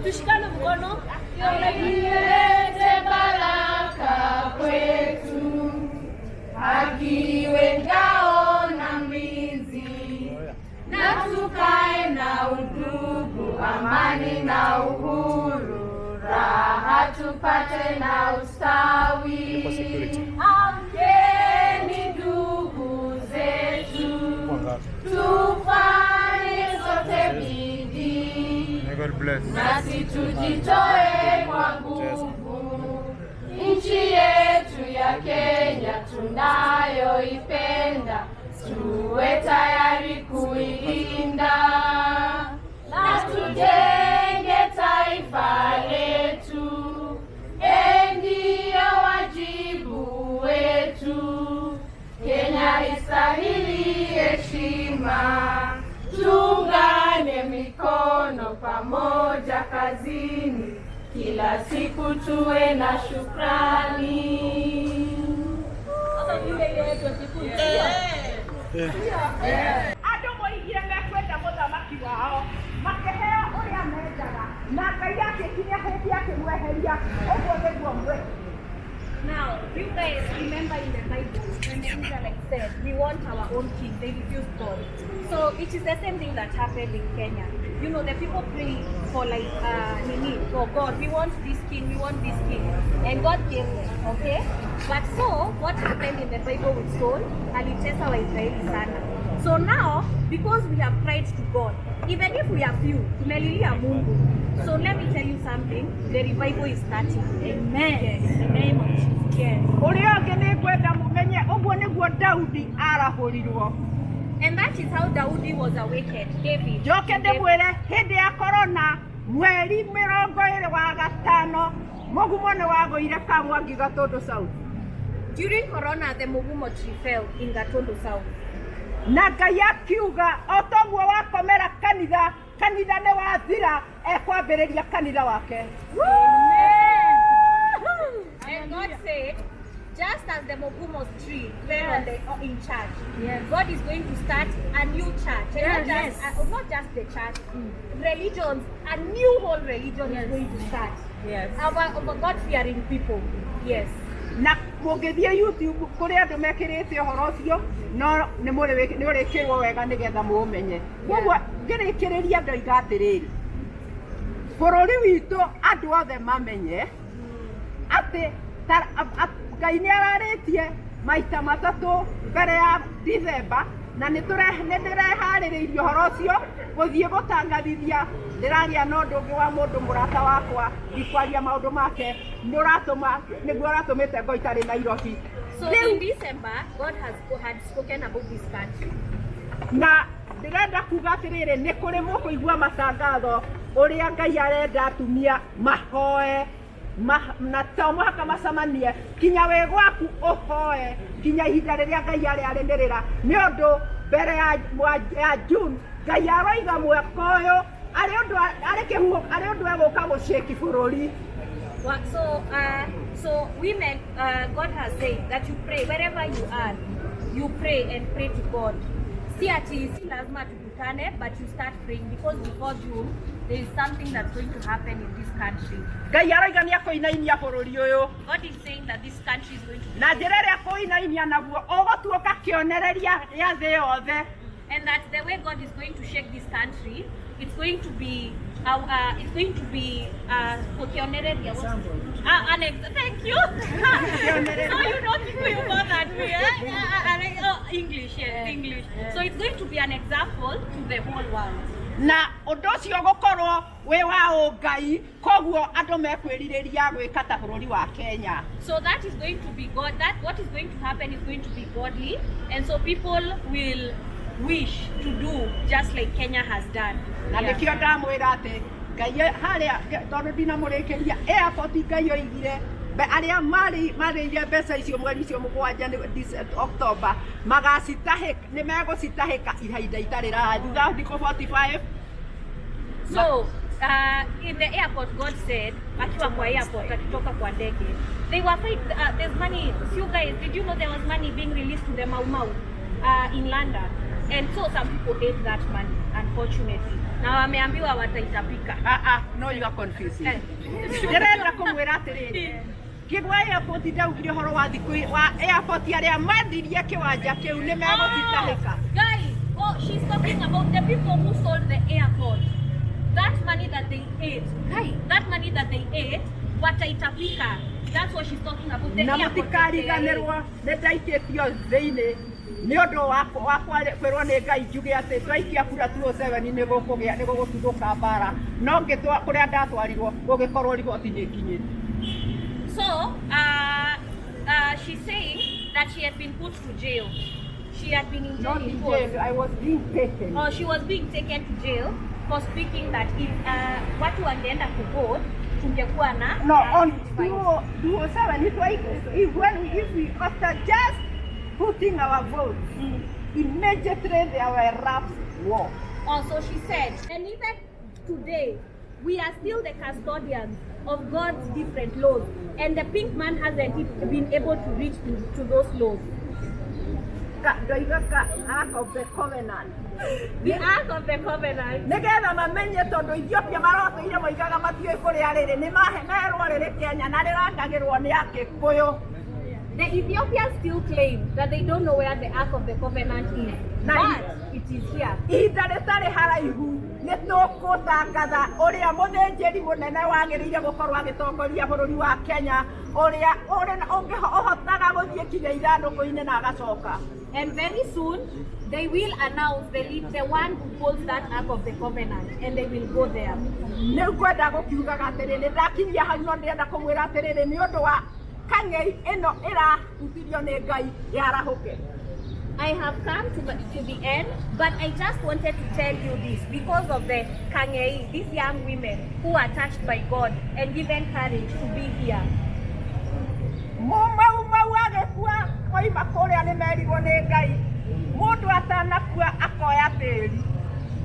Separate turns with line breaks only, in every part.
Tushikane mkono. Ilete baraka kwetu, haki iwe ngao na mlinzi, na tukae na udugu, amani na uhuru, raha tupate na ustawi. Amkeni ndugu zetu, tufanye sote bidii, nasi tujitoe kwa nguvu. Nchi yetu ya Kenya tunayoipenda, tuwe tayari kuilinda, na tujenge taifa letu. Ndio wajibu wetu. Kenya istahili heshima. Tuungane mikono pamoja kazini, kila siku tuwe na shukrani.
Andũ moigire mekwenda mũthamaki wao, makĩheo ũrĩa mendaga, na Ngai agĩkinya hĩndĩ akĩmweheria. Ũguo nĩguo mwĩke.
Now, you guys remember in the Bible when the Israelites said, we want our own king, they refused God. So it is the same thing that happened in Kenya. You know, the people pray for for God, we want this king, we want this king. And God gave them, okay? But so, what happened in the Bible with Saul, alitesa wa Israeli sana. So now, because we have cried to God, even if we are few, tumelilia Mungu. So let me tell you something, the revival is starting. Amen. Yes. In the name of Jesus. Yes. And that is how Daudi was awakened. David. During Corona, the Mugumo tree fell in Gatondo South.
Na Ngai akiuga otoguo wakomera kanitha, kanitha nĩ wathira, ekwambĩrĩria kanitha wake.
And God said, just as the Mugumo tree fell in church, God is going to start a new church. And not just the church, religions, a new whole religion is going to start. Our God-fearing people. Yes.
Na mũngĩthiĩ YouTube kũrĩ andũ mekĩrĩte ũhoro ũcio, no nĩ ũrĩkĩrwo wega nĩgetha mũũmenye. Koguo ngĩrĩkĩrĩria ndoiga atĩrĩrĩ, bũrũri witũ andũ othe mamenye atĩ Ngai nĩ ararĩtie maita matatũ mbere ya December, na nĩ ndĩreharĩrĩirie ũhoro ũcio gũthiĩ gũtangathithia. Ndĩraria na ũndũ ũngĩ wa mũndũ mũrata wakwa, ndikwaria maũndũ make, nĩguo ũratũmĩte ngoitarĩ Nairobi.
So in December, God had spoken about this country.
Na ndĩrenda kuga atĩrĩrĩ, nĩ kũrĩ mũkũigua matangatho ũrĩa Ngai arenda atumia mahoe, na to mũhaka macamanie, kinya wĩ gwaku ũhoe, kinya ihinda rĩrĩa Ngai arĩanĩrĩra, nĩ ũndũ mbere ya June Ngai aroiga mwaka ũyũ arĩ ũndũ egũka gũcĩki bũrũri.
So women, God has said that you pray wherever you are, you pray and pray to God. Si lazima tukutane, but you start praying, because before June there is something that's going to happen in this country.
Ngai aroiga nĩ akũinainia bũrũri ũyũ.
God is saying that this country is going to be,
na njĩra ĩrĩa akũinainia naguo ũgũtuĩka kĩonereria gĩa thĩ yothe.
And that the way God is going to shake this country, it's going to be thank you. So you know people you got that way. English, yes, English. So it's going to be an example to the whole world.
Na ũndũ ũcio gũkorwo wĩ wa ũngai, koguo andũ mekwĩrirĩria gwĩka ta bũrũri wa Kenya.
So that is going to be God. That what is going to happen is going to be godly, and so people will wish to do just like Kenya has done.
Na nĩkĩo ndamwĩra atĩ Ngai harĩa tondũ ndinamũrĩkĩria airport Ngai oigire arĩa marĩire mbeca icio mweri icio mũgwanja October magacitahĩka, nĩ megũcitahĩka ihinda itarĩ raya thutha thikũ 45.
in the airport, God said, akiwa kwa airport, akitoka kwa ndege, they were afraid, there's money. You guys, did you know there was money being released to the Mau Mau in London? And so some people ate that money, unfortunately. Na wameambiwa wataitapika.
No, you are confusing. Ndirenda kumwira atiriri. Kigwa airport ndaugire horo wa thiku wa airport aria mathirie kiwanja kiu ni megutitahika.
Guys, she's talking about the people who sold the airport. That money that they ate. Guys, that money that they ate, wataitapika. That's what she's talking about. The
na mutikariganirwo ni ndaikitio thiini ni undu wakwa kwirwo ni Ngai njuge ati twaikia kura 207 ni gukugia ni gugututhũka mbara no ngitwa kuria ndatwarirwo gugikorwo riboti ni kinyiri.
So she's saying that she had been put to jail. She had been in jail.
Not in jail, I was being taken.
Oh, she was being taken to jail for speaking that if watu wangeenda kuvote tungekuwa na
no on 207 if we after just putting our votes immediately there were raps war.
Also she said, and even today we are still the custodians of God's different laws, and the pink man hasn't been able to reach to those laws.
The Ark of the Covenant.
The Ark of the Covenant.
Nigetha mamenye tondu Ethiopia maroteire moigaga matioi kuria riri ni maherwo riri Kenya na rirangagirwo ni Akikuyu.
The Ethiopians still claim that they don't know where the Ark of the Covenant is, but it is here.
Ihinda ritari haraihu ni tugutangatha uria muthinjiri munene wagiriire gukorwo agitongoria bururi wa Kenya uria ungihotaga guthie kinya ithanduku-ini na agacoka.
And very soon they will announce the one who holds that Ark of the Covenant, and they will go there.
Niu kwenda gukiugaga atiriri ndakinyia hau no ndienda kumwira atiriri ni undu wa kang'ei ino irahutirio ni Ngai yarahuke.
I have come to the end, but I just wanted to tell you this because of the kang'ei, these young women who are touched by God and given courage to be here.
Mau agekua moima kuria ni merirwo ni Ngai mundu atanakua akoya tiri.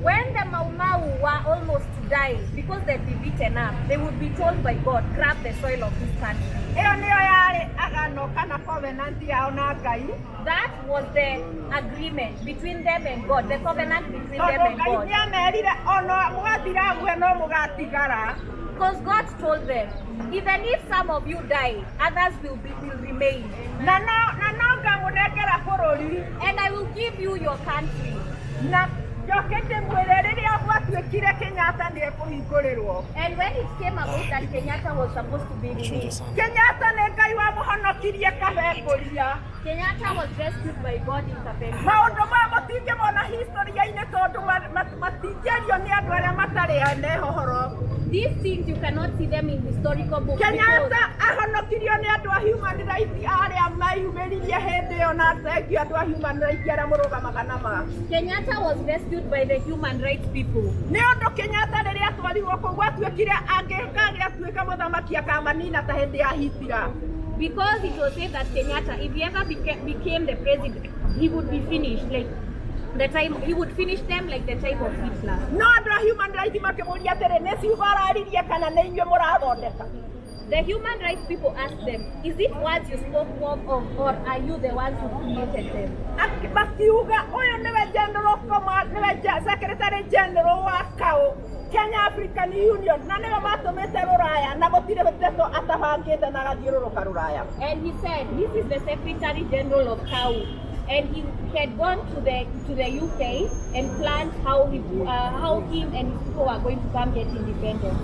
When the Mau Mau were almost to die because they'd be beaten up, they would be told by God, grab the soil of this country. That was the agreement between them and God, the covenant between them and God. Because God told them, even if some of you die, others will remain. And I will give you your country. And when it came about that Kenyatta was supposed to be released, Kenyatta was rescued by God in Kapenguria. These things, you cannot see them in historical books. Kenyatta was rescued by the human rights people. Because it was said that Kenyatta, if he ever became the president, he would be finished. Like the time he would finish them like the time of Hitler. The human rights people asked them, is it words you spoke of or are you the ones who created them? Secretary General wa Kenya African Union and he said this is the Secretary General of KAU. And he had gone to the UK and planned how him and his people were going to come get independence.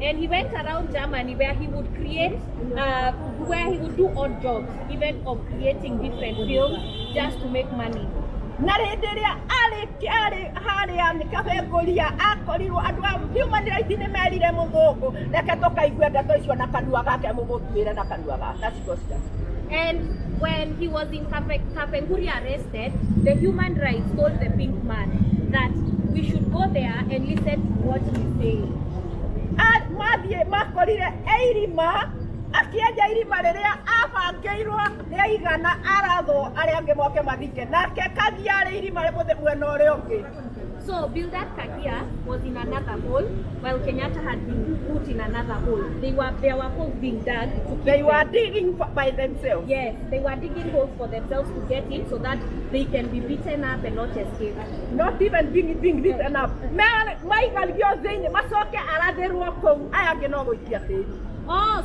And he went around Germany where he would create, where he would do odd jobs, even of creating different films just to make money. Na rĩrĩa harĩa nĩkabengoria akorirwo andũ a human rights nĩ merire mũthũngũ reke tũkaigue ndeto icio na kanua gake mũmũtuĩre na kanua gake. And when he was in Kapenguria arrested, the human rights told the pink man that we should go there and listen to what he's saying. Mathiĩ makorire eirima
akĩenja irima rĩrĩa abangĩirwo nĩ igana arathwo arĩa angĩ moke mathike nake Kagia arĩ irima rĩmwe mwena ũrĩa ũngĩ.
So Bildad Kagia was in another hole while Kenyatta had been put in another hole. There were holes being dug.
They were digging by themselves.
Yes, they were digging holes for themselves to get in so that they can be beaten up and not escape.
Not even being beaten up. Maigalio thĩinĩ macoke aratherwo kũu aya angĩ no gũikia tĩri.
Oh,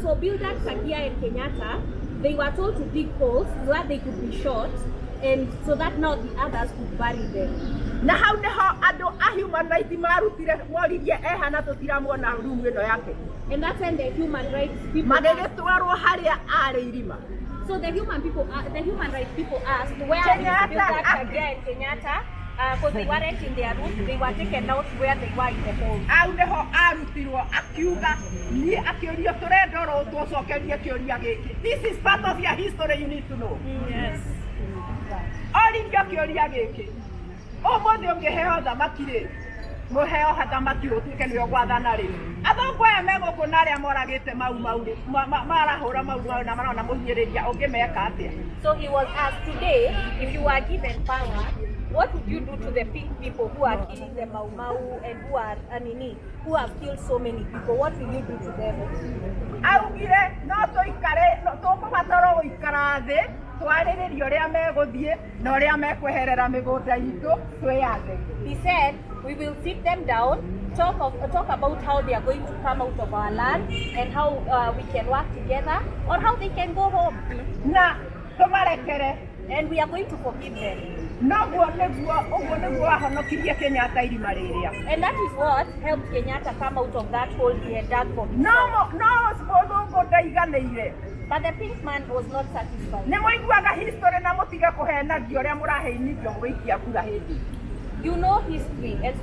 so Bildad Kagia and Kenyatta, they were told to dig holes so that they could be shot. And so that now the others could bury them.
Na hau niho andũ a human rights marutire moririe ehana tũtiramwona room ĩno yake.
And that's when the human rights people
magĩgĩtwarwo harĩa arĩ irima.
So the human rights people asked where is Bildad Kagia and Kenyatta because they weren't in their room, they were taken out where they were in the hole.
Au niho arutirwo akiuga ni akĩũrio tũrenda ro tũcokerie kĩũria gĩkĩ. This is part of your history you need to know.
Yes.
Oririo kĩũria gĩkĩ ũmũthĩ ũngĩheo thamaki rĩ mũheo thamaki ũtuĩke nĩwe gwathana rĩ athũngũ aya megũkũ na arĩa moragĩte mau rĩ marahũra mau na marona mũhinyĩrĩria ũngĩmeka atĩa.
So he was asked today, if you were given power, what would you do to the pink people who are killing the Mau Mau and who have killed so many people? What will you do to them?
Augire no tũikare tũkũbatara gũikara thĩ twarĩrĩrie ũrĩa megũthiĩ na ũrĩa mekweherera mĩgũnda itũ twĩyathe.
He said we will sit them down, talk about how they are going to come out of our land and how we can work together or how they can go home.
Na tũmarekere.
And we are going to forgive them.
Ũguo nĩguo ahonokirie Kenyatta irima rĩrĩa.
And that is what helped Kenyatta come out of that hole he had dug for himself.
No, ndaiganĩire.
But the pink man was not satisfied.
Nĩ mũiguaga history na mũtige kũhenagio ũrĩa mũraheinithio mũgĩikia kura hĩndĩ.
You know history and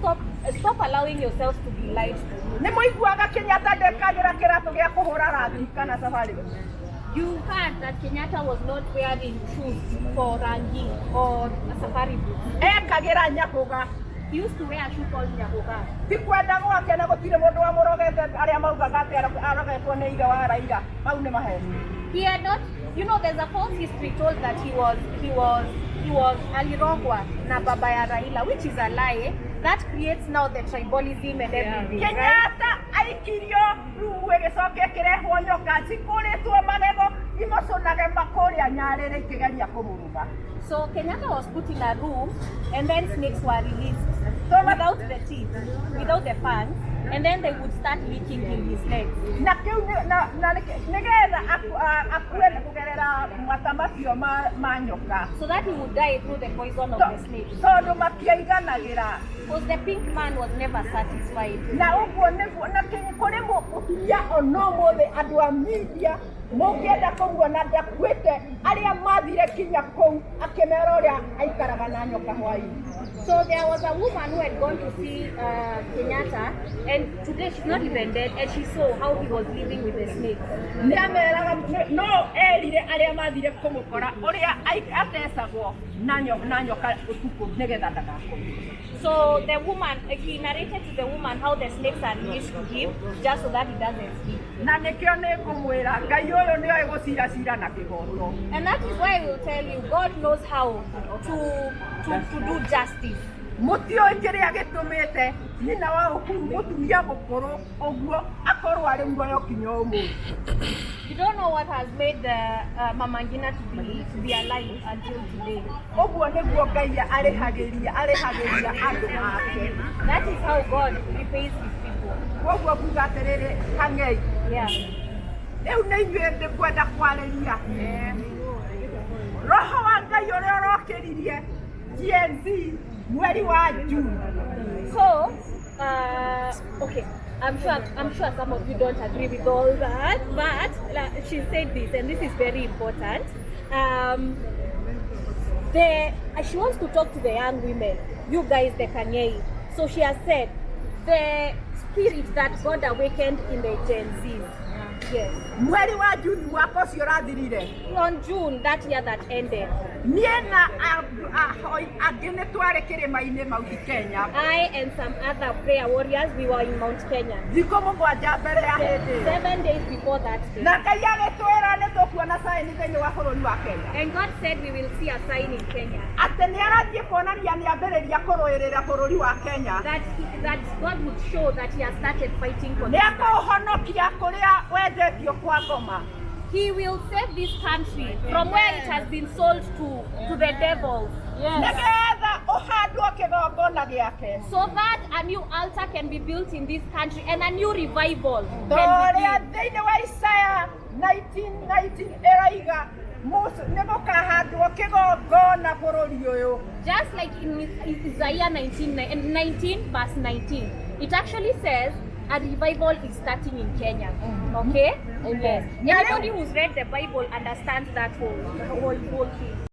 stop allowing yourselves to be lied to.
Nĩ mũiguaga Kenyatta ndekagĩra kĩratũ gĩa kũhũra rathi kana safari.
You heard that Kenyatta was not wearing shoes for rangi or safari boots.
Ekagĩra nyakuga.
He used to wear a shoe called nyakuga.
Ti kwenda gwake na gũtirĩ mũndũ wamũrogete arĩa maugaga atĩ arogetwo nĩ ithe wa Raila. Mau nĩ maheni.
He had not, there's a false history told that he was alirogwa na baba ya Raila, which is a lie. That creates now the tribalism and everything.
Kenyatta aikirio rungu ĩgĩcoka ĩkĩrehwo nyoka cikũrĩtwo magego imoconage makũrĩa nyarĩrĩ ikĩgeria kũmũruga.
So Kenyatta was put in a room and then snakes were released. So without the teeth, without the fangs, and then they would start licking in his legs.
Na nĩgetha akue kũgerera mata macio ma nyoka.
So that he would die through the poison of the snake.
Tondũ matiaiganagĩra.
Because the pink man was never satisfied.
Na ũguo nĩguo na kũrĩ mũtumia ona ũmũthĩ andũ a media mũngĩenda kũmuona ndakuĩte arĩa mathire kinya kũu akĩmera ũrĩa aikaraga na nyoka hwaĩ-inĩ.
So there was a woman who had gone to see Kenyatta, and today she's not even dead, and she saw how he was living with the snake.
No erire arĩa mathire kũmũkora ũrĩa atecagwo na nyoka ũtukũ nĩgetha ndagakome.
So the woman, he narrated to the woman how the snakes are released to him just so that he doesn't sleep.
Na nĩkĩo nĩngũmwĩra Ngai ũyũ nĩoĩ gũcira na kĩhoto.
And that is why I will tell you, God knows how to do justice.
Mũtiũĩ kĩrĩa gĩtũmĩte nyina wa Ũkuru mũtumia mũkũrũ ũguo akorwo arĩ muoyo kinya ũmũthĩ.
You don't know what has made the Mama Ngina to be alive until today.
Ũguo nĩguo Ngai arĩhagĩria andũ ake.
That is how God repays his people.
Ũguo kuga atĩrĩrĩ hang'ei.
Yeah.
Rĩu nĩ inyuĩ ndĩkwenda kwarĩria. Roho wa Ngai ũrĩa ũrokĩririe Gen Z mweri wa June.
So, okay, I'm sure some of you don't agree with all that, but she said this, and this is very important. She wants to talk to the young women, you guys, the Kanyei. So she has said, the spirit that God awakened in the Gen Zs, Yes.
mweri wa Juni mwaka ũcio ũrathirire
On June, that year that ended,
niĩ na ahoi angĩ nĩ twarĩ kĩrĩma-inĩ mau Kenya
I and some other prayer warriors, we were in Mount Kenya.
thikũ mũgwanja mbere ya hĩndĩ
7 days before that day.
na Ngai agĩtwĩra nĩ tũkuona saĩni thĩinĩ wa bũrũri wa Kenya
And God said we will see a sign in Kenya.
atĩ nĩ arathiĩ kuonania nĩ ambĩrĩria kũrũĩrĩra bũrũri wa Kenya
That God would show that He has started fighting for
nĩ
this country.
akũũhonokia kũrĩa wendetio kwa ngoma
He will save this country from where it has been sold to the devil.
nĩgetha ũhandwo kĩgongona gĩake
So that a new altar can be built in this country and a new revival can
torĩa
begin.
thĩinĩ wa Isaya 19:19 ĩraiga nĩ gũkahandwo kĩgongona bũrũri ũyũ
Just like in Isaiah 19 verse 19, it actually says a revival is starting in Kenya. Okay? Yes. Anybody who's read the Bible understands that whole thing.